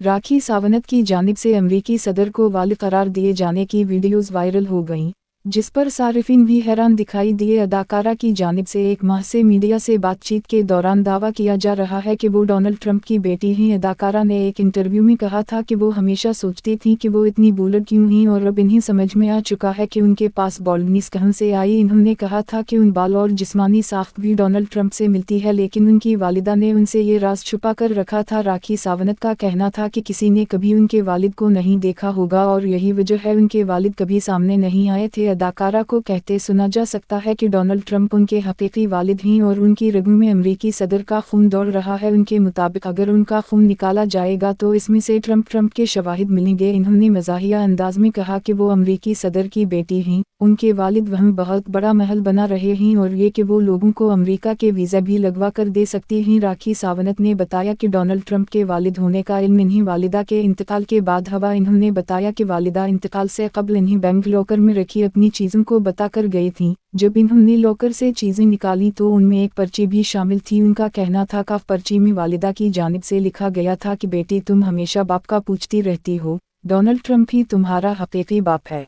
राखी सावंत की जानिब से अमरीकी सदर को वालिद करार दिए जाने की वीडियोज़ वायरल हो गईं, जिस पर सारिफिन भी हैरान दिखाई दिए। अदाकारा की जानिब से एक माह से मीडिया से बातचीत के दौरान दावा किया जा रहा है कि वो डोनाल्ड ट्रंप की बेटी हैं। अदाकारा ने एक इंटरव्यू में कहा था कि वो हमेशा सोचती थी कि वो इतनी बोल्ड क्यों हैं और अब इन्हें समझ में आ चुका है कि उनके पास बॉल्डनेस कहाँ से आई। इन्होंने कहा था कि उन बाल और जिस्मानी साख्त भी डोनाल्ड ट्रंप से मिलती है, लेकिन उनकी वालिदा ने उनसे ये राज छुपा कर रखा था। राखी सावंत का कहना था कि किसी ने कभी उनके वालिद को नहीं देखा होगा और यही वजह है उनके वालिद कभी सामने नहीं आए थे। अदाकारा को कहते सुना जा सकता है कि डोनाल्ड ट्रंप उनके हकीकी वालिद हैं और उनकी रगों में अमरीकी सदर का खून दौड़ रहा है। उनके मुताबिक अगर उनका खून निकाला जाएगा तो इसमें से ट्रंप के शवाहिद मिलेंगे। इन्होंने मज़ाहिया अंदाज में कहा कि वो अमरीकी सदर की बेटी हैं, उनके वालिद वहाँ बहुत बड़ा महल बना रहे हैं और ये कि वो लोगों को अमरीका के वीज़ा भी लगवा कर दे सकती हैं। राखी सावंत ने बताया कि डोनाल्ड ट्रंप के वालिद होने का इल्म इन्हीं वालिदा के इंतकाल के बाद हुआ। इन्होंने बताया कि वालिदा इंतकाल से कबल इन्हीं बैंक लॉकर में रखी अपनी चीज़ों को बताकर गई थीं। जब इन्होंने लॉकर से चीज़ें निकाली तो उनमें एक पर्ची भी शामिल थी। उनका कहना था कि पर्ची में वालिदा की जानिब से लिखा गया था कि बेटी तुम हमेशा बाप का पूछती रहती हो, डोनाल्ड ट्रंप ही तुम्हारा हकीकी बाप है।